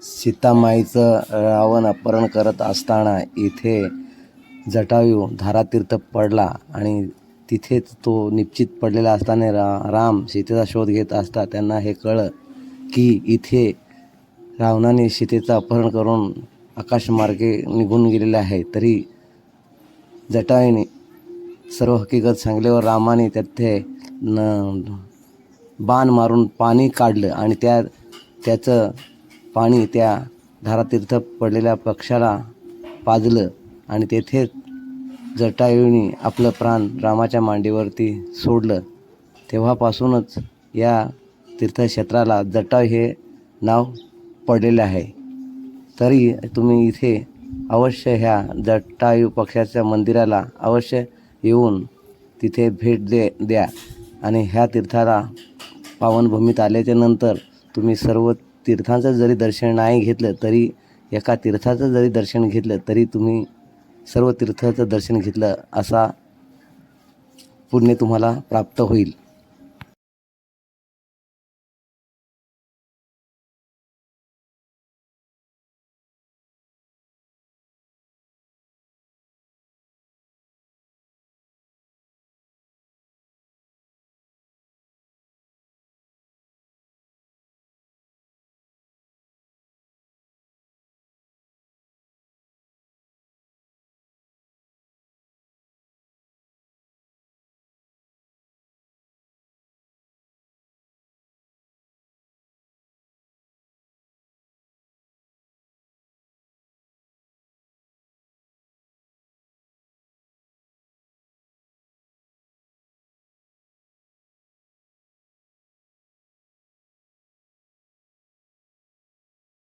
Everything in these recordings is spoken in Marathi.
सीतामाईचं रावण अपहरण करत असताना इथे जटायू धारातीर्थ पडला आणि तिथेच तो निश्चित पडलेला असताना राम सीतेचा शोध घेत असता त्यांना हे कळलं की इथे रावणाने सीतेचं अपहरण करून आकाशमार्गे निघून गेलेले आहे. तरी जटायूने सर्व हकीकत सांगल्यावर रामाने त्याथे बाण मारून पाणी काढलं आणि त्याचं पाणी त्या धारातीर्थ पडलेल्या पक्षाला पाजलं आणि तेथेच जटायूने आपलं प्राण रामाच्या मांडीवरती सोडलं. तेव्हापासूनच या तीर्थक्षेत्राला जटायू हे नाव पडलेले आहे. तरी तुम्ही इथे अवश्य ह्या जटायू पक्षाच्या मंदिराला अवश्य येऊन तिथे भेट द्या आणि ह्या तीर्थाला पावनभूमीत आल्याच्या नंतर तुम्ही सर्व तीर्थांचं जरी दर्शन नाही घेतलं तरी एका तीर्थाचं जरी दर्शन घेतलं तरी तुम्ही सर्व तीर्थाचं दर्शन घेतलं असा पुण्य तुम्हाला प्राप्त होईल.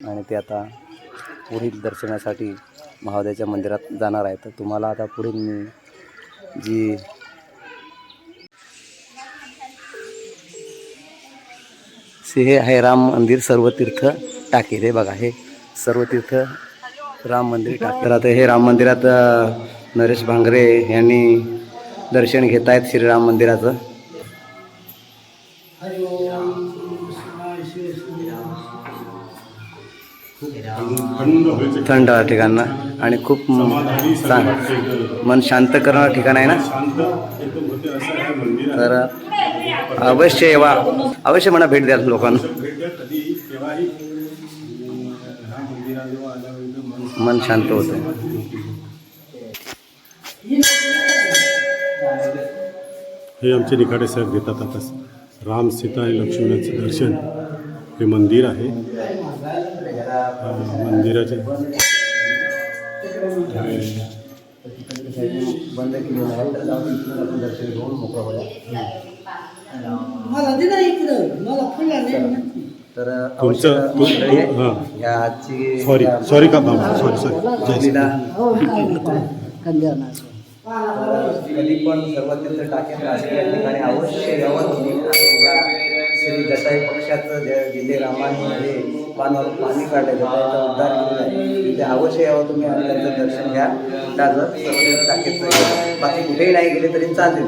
आणि ते आता पुढील दर्शनासाठी महादेवाच्या मंदिरात जाणार आहे. तर तुम्हाला आता पुढील मी जी हे आहे राम मंदिर सर्व तीर्थ टाके. हे बघा, हे सर्व तीर्थ राम मंदिर टाके. तर आता हे राम मंदिरात नरेश भांगरे यांनी दर्शन घेत आहेत श्रीराम मंदिराचं. थंड ठिकाण आणि खूप मन शांत करणारं ठिकाण आहे ना. तर अवश्य येवा, अवश्य म्हणा भेट द्या लोकांना. मन शांत होतं. हे आमचे निखाडे साहेब घेतात आता राम सीता आणि लक्ष्मणाचं दर्शन. हे मंदिर आहे. मंदिराचे बंद केलेलं आहे. तर आपण दर्शन घेऊन मोकळं होऊया. तर ह्या आजची सॉरी का कधी पण सर्व तीर्थ टाके या ठिकाणी अवश्य यावं तुम्ही. या श्री जटायू पक्षाचं जिथे रामाने जे पानावर पाणी काढलं त्याचा उद्धार केलेला आहे तिथे अवश्य यावं तुम्ही आणि त्यांचं दर्शन घ्या. त्याचं सर्व तीर्थ टाकेचं बाकी कुठेही नाही गेले तरी चालेल.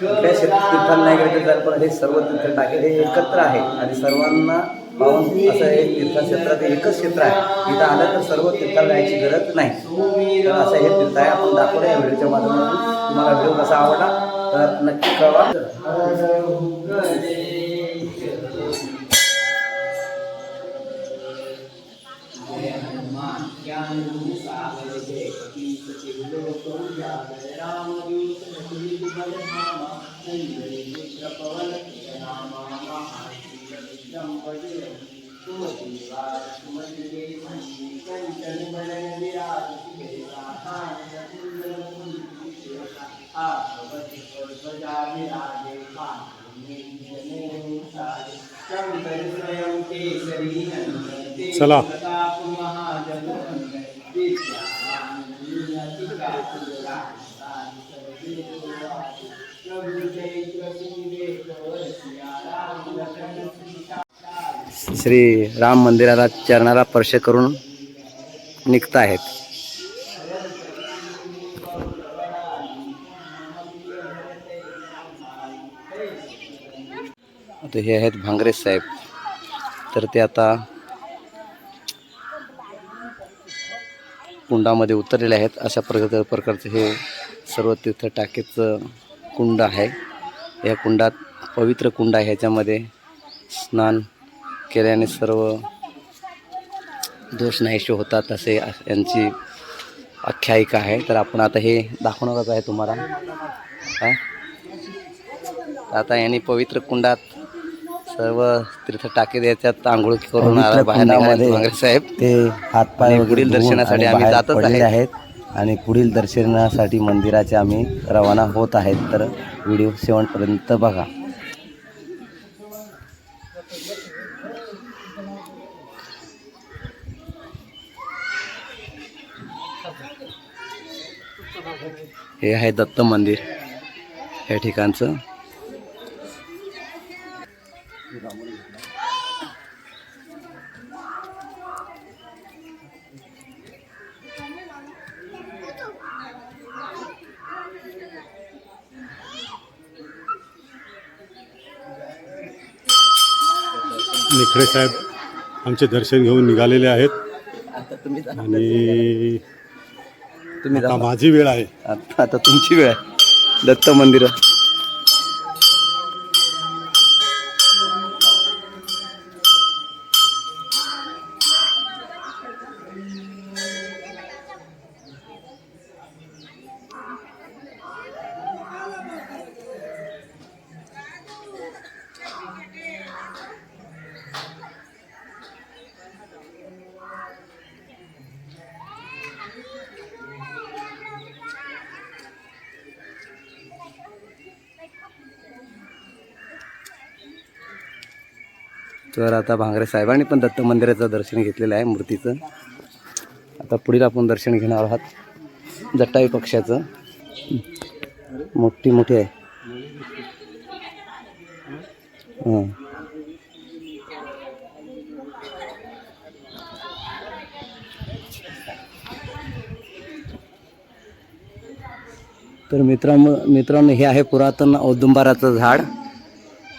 कुठल्या तीर्थांना नाही गेले तरी पण हे सर्व तीर्थ टाके हे एकत्र आहे आणि सर्वांना पावन असं हे तीर्थक्षेत्रात एकच क्षेत्र आहे. इथं आलं तर सर्व तीर्थाला जायची गरज नाही. तर असं हे तीर्थ आहे. आपण दाखवलं या व्हिडिओच्या माध्यमातून. तुम्हाला व्हिडिओ कसा आवडला तर नक्की कळवा. चला. श्री राम मंदिराला चरणाला स्पर्श करून निघत आहेत. आता हे आहेत भांगरे साहेब. तर ते आता कुंडामध्ये उतरलेले आहेत. अशा प्रकारचं हे सर्व तीर्थ टाकेचं कुंड आहे. या कुंडात पवित्र कुंड आहे. ह्याच्यामध्ये स्नान केल्याने सर्व दोष नाहीसे होतात असे यांची आख्यायिका आहे. तर आपण आता हे दाखवणारच आहे तुम्हाला. आता यांनी पवित्र कुंडात सर्व तीर्थ टाके द्यायच्यात आंघोळ करून बाहेर निघाले भांगरे साहेब. ते हातपाय पुढील दर्शनासाठी आम्ही जातच आहेत आणि पुढील दर्शनासाठी मंदिराचे आम्ही रवाना होत आहेत. तर व्हिडिओ शेवटपर्यंत बघा. हे आहे दत्त मंदिर या ठिकाणचं. निखडे साहेब आमचे दर्शन घेऊन निघालेले आहेत आणि आता माझी वेळ आहे. आता तुमची वेळ आहे. दत्त मंदिर तर आता भांगरे साहेबांनी पण दत्त मंदिराचं दर्शन घेतलेलं आहे मूर्तीचं. आता पुढील आपण दर्शन घेणार आहोत जटायू पक्षाचं. मोठी आहे. हां तर मित्रांनो हे आहे पुरातन औदुंबराचं झाड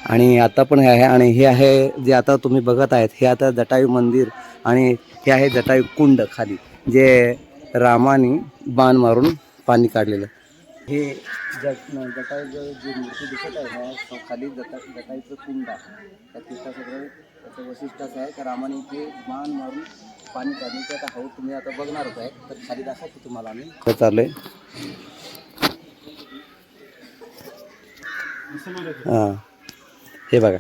आणि आता पण हे आहे. आणि हे आहे जे आता तुम्ही बघत आहेत हे आता जटायू मंदिर आणि हे आहे जटायू कुंड खाली जे रामाने बाण मारून पाणी काढलेलं. हे जटायू जी मूर्ती दिसत आहे ना खाली जटायूचं कुंड आहे. त्या तीर्थाचं त्याचं वैशिष्ट्य असं आहे की रामाने इथे बाण मारून पाणी काढले. ते आता तुम्ही आता बघणारच आहे. तर खाली दाखवतो तुम्हाला आम्ही चालू आहे. हां हे बघा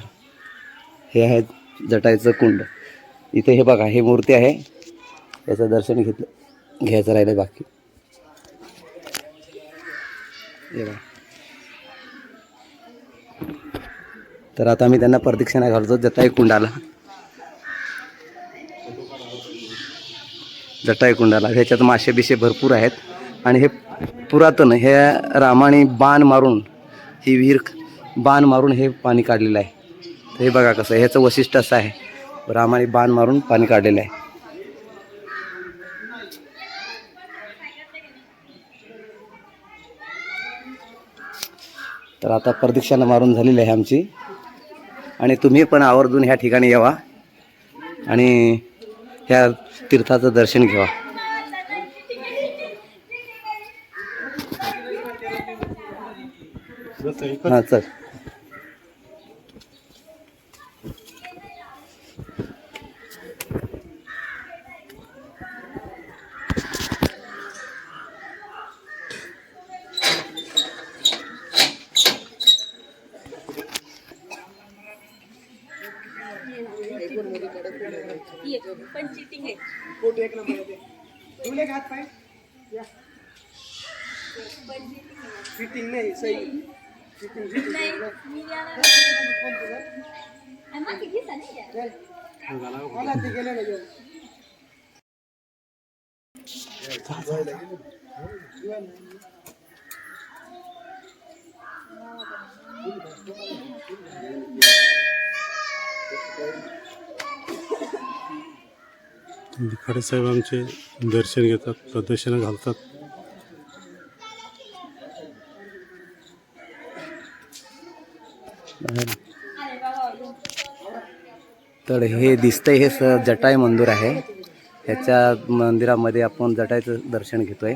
हे आहे जटायूचं कुंड. इथे हे बघा हे मूर्ती आहे. याचं दर्शन घ्यायचं राहिलं बाकी. हे बघा. तर आता मी त्यांना प्रदक्षिणा घालतो जटायू कुंडाला. ह्याच्यात मासे बिशे भरपूर आहेत आणि हे पुरातन हे रामाने बाण मारून ही विहीर बाण मारून हे पाणी काढलेलं आहे. तर हे बघा कसं ह्याचं वैशिष्ट्य असं आहे रामाने बाण मारून पाणी काढलेलं आहे. तर आता प्रदक्षिणा मारून झालेली आहे आमची आणि तुम्ही पण आवर्जून ह्या ठिकाणी यावा आणि ह्या तीर्थाचं दर्शन घ्यावा. हां चल. पण चीटिंग आहे. फोटो एक नंबर आहे. तुले हात पाय या फिटिंग नाही सही फिटिंग नाही मी याला आम्हाला किती सांगितलं मला ते गेले ना जेवण निखाडे साहेब आमचे दर्शन घेतात, प्रदर्शन घालतात. तर हे दिसतंय हे जटायू मंदिर आहे ह्याच्या मंदिरामध्ये आपण जटायूचं दर्शन घेतो आहे.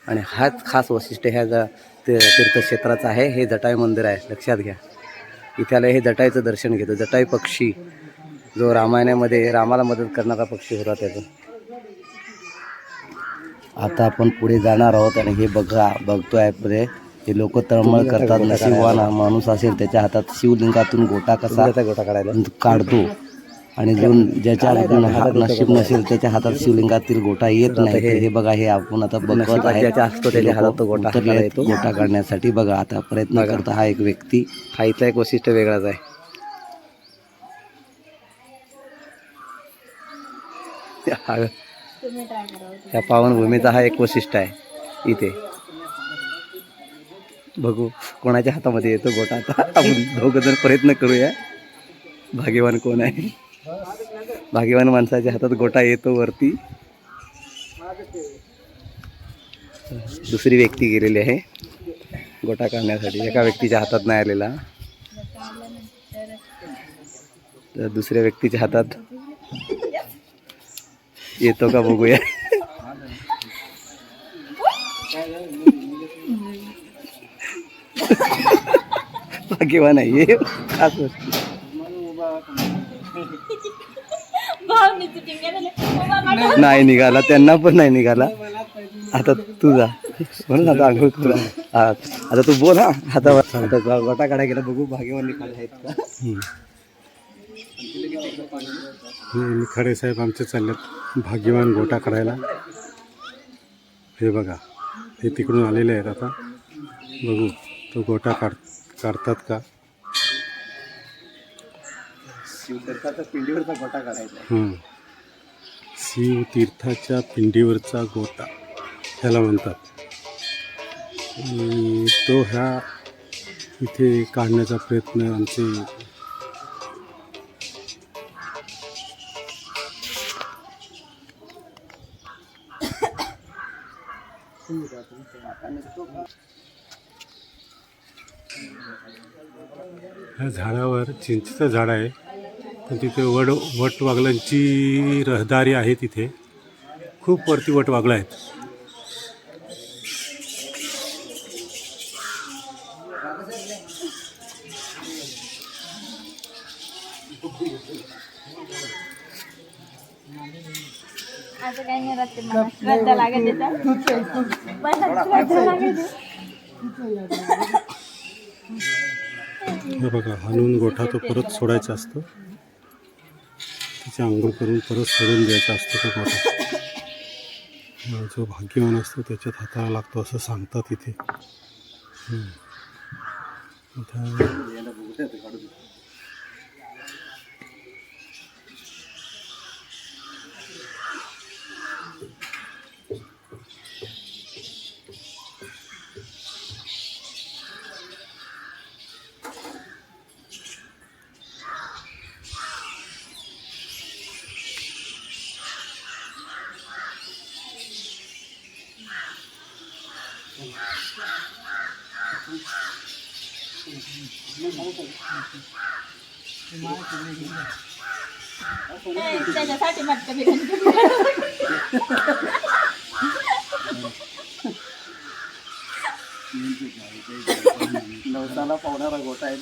आणि हाच खास वैशिष्ट्य ह्या तीर्थक्षेत्राचं आहे. हे जटायू मंदिर आहे, लक्षात घ्या. इथल्याला हे जटायूचं दर्शन घेतो. जटायू पक्षी जो रामायणामध्ये रामाला मदत करणारा पक्षी होता त्याचं. आता आपण पुढे जाणार आहोत आणि हे बघतोय पुढे हे लोक तळमळ करतात. नशीबवान माणूस असेल त्याच्या हातात शिवलिंगातून गोटा कसा गोटा काढतो आणि ज्याच्या नशीब नसेल त्याच्या हातात शिवलिंगातील गोटा येत नाही. हे बघा, हे आपण आता बघत आहे. ज्याच्या असतो त्याच्या हातात तो गोटा येतो. गोटा काढण्यासाठी बघा आता प्रयत्न करता हा एक व्यक्ती. हा इथला एक वैशिष्ट्य वेगळाच आहे. तुम्ही ट्राय करा. या पावनभूमीचा हा एक वैशिष्ट्य आहे. इथे बघू कोणाच्या हातामध्ये येतो गोटा. आता आपण दोघं जण प्रयत्न करूया. भाग्यवान कोण आहे? भाग्यवान माणसाच्या हातात गोटा येतो वरती. दुसरी व्यक्ती गेलेली आहे गोटा काढण्यासाठी. एका व्यक्तीच्या हातात नाही आलेला, तर दुसऱ्या व्यक्तीच्या हातात येतो का बघूया. भाग्यवान आहे हे खास वस्तू. नाही निघाला, त्यांना पण नाही निघाला. आता तू जा म्हणून आता आंघोळ करू. आता तू बोल. आता गोटा काढा गेला, बघू भाग्यवान निघाले आहेत का. निखाडे साहेब आमचे चाललेत भाग्यवान गोटा काढायला. हे बघा, हे तिकडून आलेले आहेत. आता बघू तो गोटा काढतात का. शिवतीर्थाच्या पिंडीवरचा गोटा काढायचा. शिवतीर्थाच्या पिंडीवरचा गोटा ह्याला म्हणतात. आणि तो ह्या इथे काढण्याचा प्रयत्न आमचे ह्या झाडावर चिंचेचं झाड आहे. पण तिथे वटवागलांची रहदारी आहे. तिथे खूप वरती वटवागळं आहेत. असं काही नाही राहते. मला श्रद्धा लागत हे बघा, हाणून गोठा तो परत सोडायचा असतो. तिची आंघोळ करून परत सोडून द्यायचा असतो तो गोठा. जो भाग्यवान असतो त्याच्यात हाताळा लागतो असं सांगतात इथे. त्याच्यासाठी मटका नवसाला पावणारा गोटा आहे.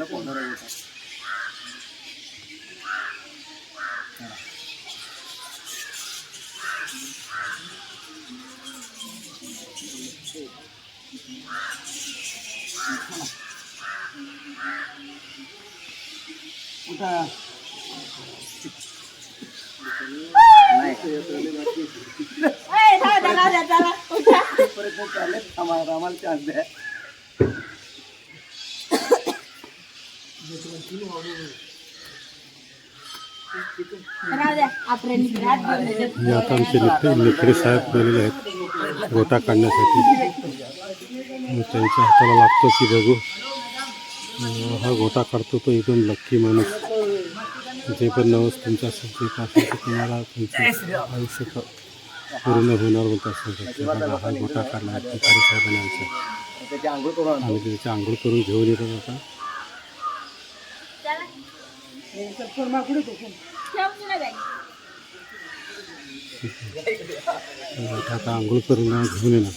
पावणारा गोटा. आम्हाला चान्स द्या. हे आता आमचे निखडे साहेब गेलेले आहेत गोटा काढण्यासाठी. त्यांच्या हाताला लागतो की बघू. हा गोटा काढतो तो एकदम लक्की माणूस. जे पण नवस तुमचं असेल ते असेल तर तुम्हाला तुमचं आयुष्य पूर्ण होणार बोलत असेल. हा गोटा काढला निखडे साहेबांनी आमच्या. आम्ही त्याची आंघोळ करून घेऊन येतो. आता ठेव तुला बॅग. आता आंघोळ करून घेऊन येणार.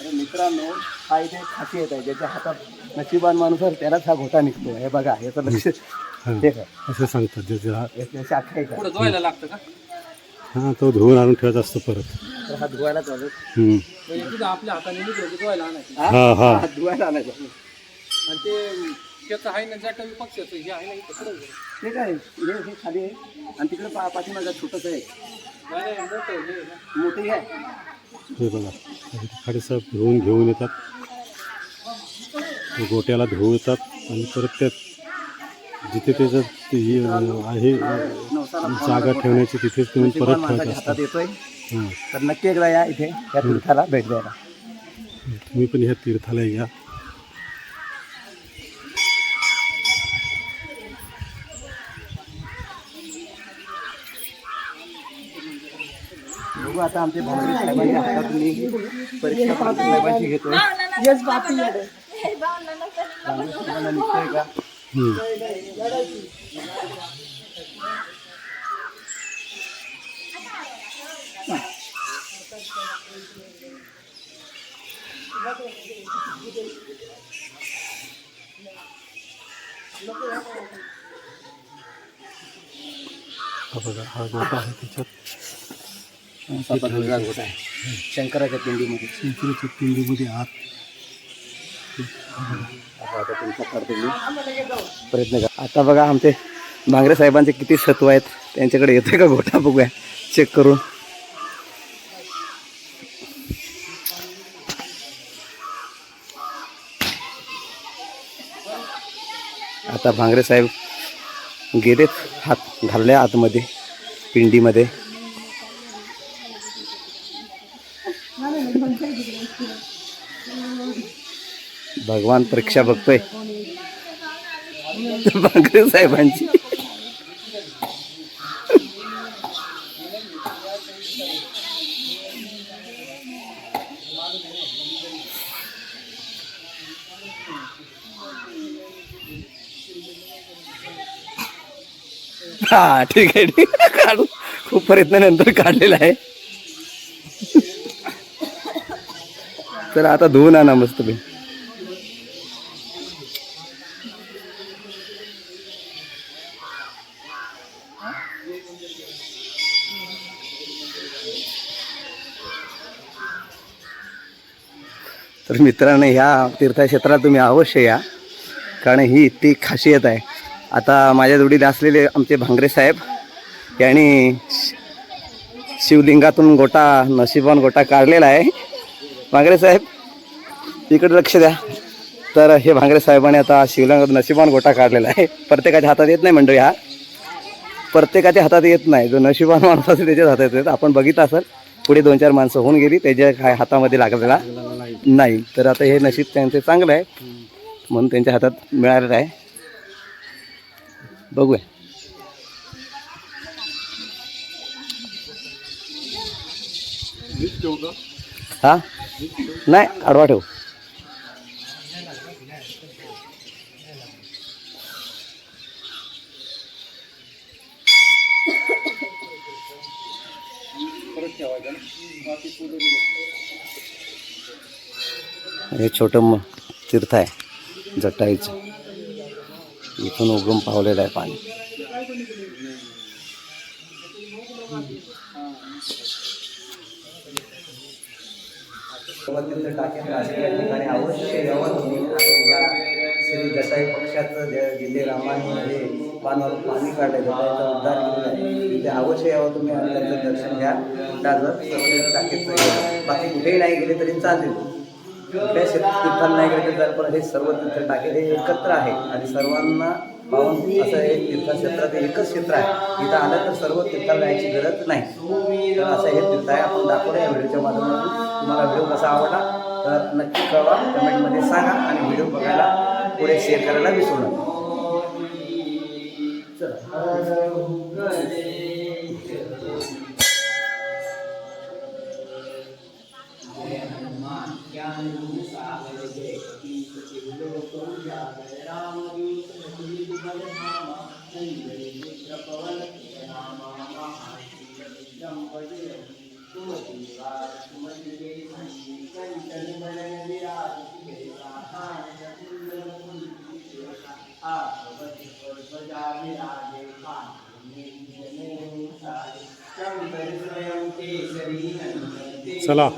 अरे मित्रांनो, हा इथे खासियत आहे, ज्याच्या हातात नशिबान माणूस आहे त्यालाच हा घोटा निघतो. हे बघा, याचं लक्ष हे काय असं सांगतात ज्याच्या याची आख्या आहे. पुढे धुवायला लागतं का? हां तो धुवून आणून ठेवायचा असतो परत. तर हा धुवायला चालू म्हणजे आपल्या हाताने निघतो धुवायला आणायचं. हां हां हा धुवायला आणायचा. आणि ते त्याचं आहे ना जाट पक्षाचं हे आहे ना इथं पुढं ते काय हे खाली आहे आणि तिकडे पाठीमागं छोटंसं आहे, नाही मोठं हे ना. मोठी आहे. हे बघा खाडेसाहेब धुवून घेऊन येतात, ते गोट्याला धुवतात आणि परत त्यात जिथे त्याचं आहे जागा ठेवण्याची तिथेच तुम्ही परत ठेवायचं माणसाच्या असतं. हातात येतोय हां तर नक्की एकदा या इथे या तीर्थाला भेट द्यायला. तुम्ही पण ह्या तीर्थाला या. बघू आता आमचे भावडी साहेबांच्या हातात मी परीक्षा साहेबांची घेतोय. साहेबांना निघतोय का? हा बघा हा गोटा आहे त्याच्यात गोटा आहे शंकराच्या पिंडीमध्ये. शंकराच्या पिंडीमध्ये आत आता तुमचा करतो मी प्रयत्न करा. आता बघा आमचे भांगरे साहेबांचे किती सत्व आहेत, त्यांच्याकडे येतोय का गोटा बघूया चेक करून. आता भांगरे साहेब गेलेत, हात घालले आतमध्ये पिंडीमध्ये. भगवान परीक्षा बघतोय भांगरे साहेबांची. हा ठीक आहे ठीक आहे, काढू. खूप प्रयत्नानंतर काढलेला आहे. तर आता धुवून आणा मस्त तुम्ही. तर मित्रांनो, ह्या तीर्थक्षेत्रात तुम्ही अवश्य या, कारण ही ती खासियत आहे. आता माझ्या जोडीला असलेले आमचे भांगरे साहेब यांनी शिवलिंगातून गोटा नशिबान गोटा काढलेला आहे. भांगरे साहेब इकडे लक्ष द्या. तर हे भांगरे साहेबांनी आता शिवलिंगातून नशिबान गोटा काढलेला आहे. प्रत्येकाच्या हातात येत नाही मंडळी, हा प्रत्येकाच्या हातात येत नाही. जो नशिबान माणूस असेल त्याच्याच हातात येत. आपण बघितलं असेल पुढे 2-4 माणसं होऊन गेली, त्याच्या काय हातामध्ये लागलेला नाही. तर आता हे नशीब त्यांचे चांगलं आहे म्हणून त्यांच्या हातात मिळालेलं आहे. बघूया. हा नाही आडवा ठेव. हे छोटं तीर्थ आहे जटाईचं, इथून उगम पावलेलं आहे पाणी. ठिकाणी अवश्य यावं तुम्ही. या श्री जटाई पक्षाचं जिथे रामाने पानावर पाणी काढलं त्याचा उद्धार केलेला आहे, तिथे अवश्य यावं तुम्ही आणि त्यांचं दर्शन घ्या. जर सर्व टाकेचं बाकी कुठेही नाही गेले तरी चालेल, कुठल्या तीर्थाला नाही गेले तर पण हे सर्व तीर्थ टाके हे एकत्र आहे आणि सर्वांना पाहून असं हे तीर्थक्षेत्रात एकच क्षेत्र आहे. इथं आलं तर सर्व तीर्थाला जायची गरज नाही. तर असं हे तीर्थ आहे. आपण दाखवलं या व्हिडिओच्या माध्यमातून. तुम्हाला व्हिडिओ कसा आवडला तर नक्की कळवा, कमेंटमध्ये सांगा आणि व्हिडिओ बघायला पुढे शेअर करायला विसरू नका. चला